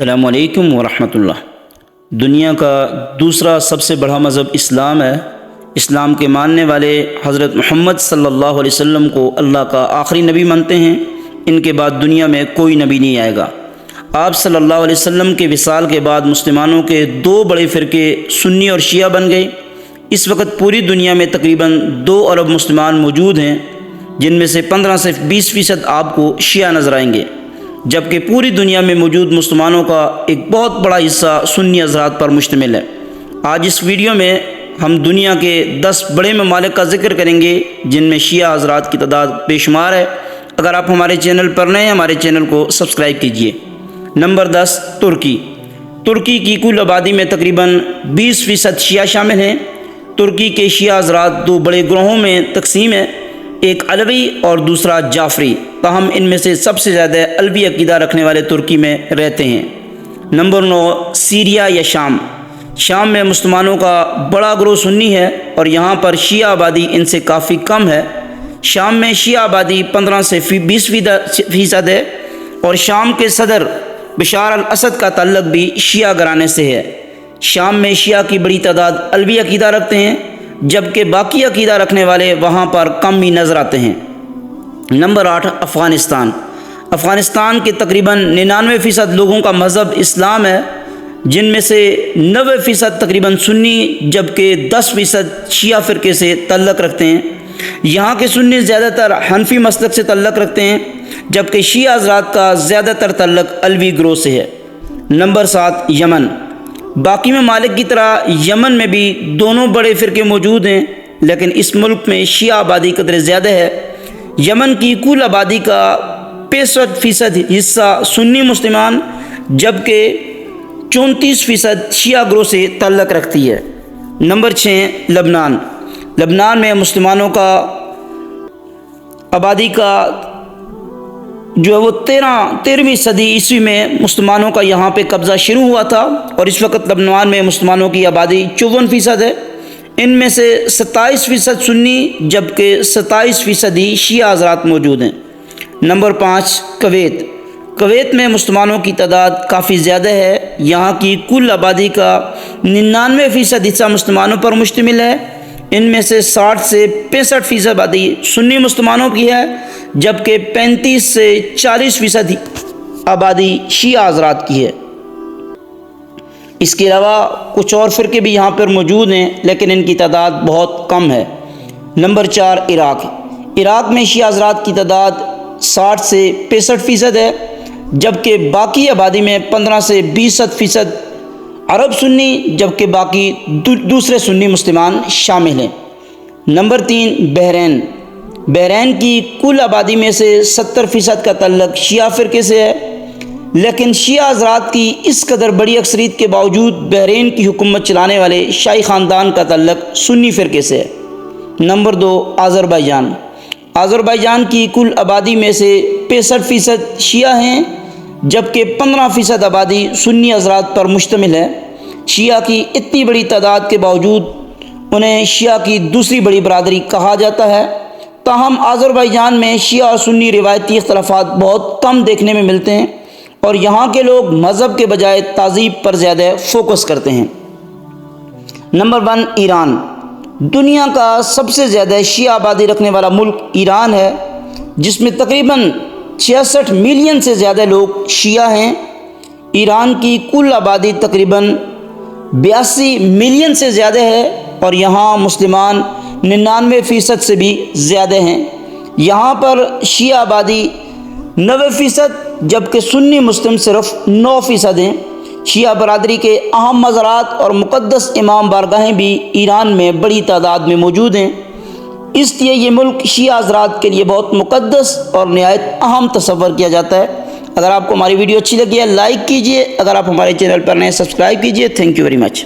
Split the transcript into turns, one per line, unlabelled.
السلام علیکم ورحمۃ اللہ۔ دنیا کا دوسرا سب سے بڑا مذہب اسلام ہے۔ اسلام کے ماننے والے حضرت محمد صلی اللہ علیہ وسلم کو اللہ کا آخری نبی مانتے ہیں۔ ان کے بعد دنیا میں کوئی نبی نہیں آئے گا۔ آپ صلی اللہ علیہ وسلم کے وصال کے بعد مسلمانوں کے دو بڑے فرقے سنی اور شیعہ بن گئے۔ اس وقت پوری دنیا میں تقریباً 2 ارب مسلمان موجود ہیں، جن میں سے 15 سے 20% آپ کو شیعہ نظر آئیں گے، جبکہ پوری دنیا میں موجود مسلمانوں کا ایک بہت بڑا حصہ سنی حضرات پر مشتمل ہے۔ آج اس ویڈیو میں ہم دنیا کے 10 بڑے ممالک کا ذکر کریں گے جن میں شیعہ حضرات کی تعداد بے شمار ہے۔ اگر آپ ہمارے چینل پر نئے ہیں، ہمارے چینل کو سبسکرائب کیجیے۔ نمبر 10، ترکی۔ ترکی کی کل آبادی میں تقریباً 20% شیعہ شامل ہیں۔ ترکی کے شیعہ حضرات 2 بڑے گروہوں میں تقسیم ہیں، ایک علوی اور دوسرا جعفری، تاہم ان میں سے سب سے زیادہ علوی عقیدہ رکھنے والے ترکی میں رہتے ہیں۔ نمبر 9، سیریا یا شام۔ شام میں مسلمانوں کا بڑا گروہ سنی ہے اور یہاں پر شیعہ آبادی ان سے کافی کم ہے۔ شام میں شیعہ آبادی 15 سے 20% ہے اور شام کے صدر بشار الاسد کا تعلق بھی شیعہ گھرانے سے ہے۔ شام میں شیعہ کی بڑی تعداد علوی عقیدہ رکھتے ہیں، جبکہ باقی عقیدہ رکھنے والے وہاں پر کم ہی نظر آتے ہیں۔ نمبر 8، افغانستان۔ افغانستان کے تقریباً 99% لوگوں کا مذہب اسلام ہے، جن میں سے 90% تقریباً سنی جبکہ 10% شیعہ فرقے سے تعلق رکھتے ہیں۔ یہاں کے سنی زیادہ تر حنفی مسلک سے تعلق رکھتے ہیں، جبکہ شیعہ حضرات کا زیادہ تر تعلق علوی گروہ سے ہے۔ نمبر 7، یمن۔ باقی ممالک کی طرح یمن میں بھی دونوں بڑے فرقے موجود ہیں، لیکن اس ملک میں شیعہ آبادی قدر زیادہ ہے۔ یمن کی کل آبادی کا 65% حصہ سنی مسلمان جبکہ 34% شیعہ گروہ سے تعلق رکھتی ہے۔ نمبر 6، لبنان۔ لبنان میں مسلمانوں کا آبادی کا جو ہے وہ 13ویں صدی عیسوی میں مسلمانوں کا یہاں پہ قبضہ شروع ہوا تھا، اور اس وقت لبنان میں مسلمانوں کی آبادی 54% ہے۔ ان میں سے 27% سنی جبکہ 27% ہی شیعہ حضرات موجود ہیں۔ Number 5، Kuwait. کویت میں مسلمانوں کی تعداد کافی زیادہ ہے۔ یہاں کی کل آبادی کا 99% حصہ مسلمانوں پر مشتمل ہے۔ ان میں سے 60 سے 65% آبادی سنی مسلمانوں کی ہے، جبکہ 35 سے 40% آبادی شیعہ حضرات کی ہے۔ اس کے علاوہ کچھ اور فرقے بھی یہاں پر موجود ہیں، لیکن ان کی تعداد بہت کم ہے۔ نمبر 4، عراق۔ عراق میں شیعہ حضرات کی تعداد 60 سے 65% ہے، جبکہ باقی آبادی میں 15 سے 20% عرب سنی جبکہ باقی دوسرے سنی مسلمان شامل ہیں۔ نمبر 3، بحرین۔ بحرین کی کل آبادی میں سے 70% کا تعلق شیعہ فرقے سے ہے، لیکن شیعہ حضرات کی اس قدر بڑی اکثریت کے باوجود بحرین کی حکومت چلانے والے شاہی خاندان کا تعلق سنی فرقے سے ہے۔ نمبر 2، آذربائیجان۔ آذربائیجان کی کل آبادی میں سے 65% شیعہ ہیں، جبکہ 15% آبادی سنی حضرات پر مشتمل ہے۔ شیعہ کی اتنی بڑی تعداد کے باوجود انہیں شیعہ کی دوسری بڑی برادری کہا جاتا ہے۔ تاہم آذربائیجان میں شیعہ اور سنی روایتی اختلافات بہت کم دیکھنے میں ملتے ہیں، اور یہاں کے لوگ مذہب کے بجائے تہذیب پر زیادہ فوکس کرتے ہیں۔ نمبر 1، ایران۔ دنیا کا سب سے زیادہ شیعہ آبادی رکھنے والا ملک ایران ہے، جس میں تقریباً 66 ملین سے زیادہ لوگ شیعہ ہیں۔ ایران کی کل آبادی تقریباً 82 ملین سے زیادہ ہے، اور یہاں مسلمان 99% سے بھی زیادہ ہیں۔ یہاں پر شیعہ آبادی 90%، جبکہ سنی مسلم صرف 9% ہیں۔ شیعہ برادری کے اہم مزارات اور مقدس امام بارگاہیں بھی ایران میں بڑی تعداد میں موجود ہیں، اس لیے یہ ملک شیعہ حضرات کے لیے بہت مقدس اور نہایت اہم تصور کیا جاتا ہے۔ اگر آپ کو ہماری ویڈیو اچھی لگی ہے لائک کیجیے، اگر آپ ہمارے چینل پر نئے سبسکرائب کیجیے۔ Thank you very much.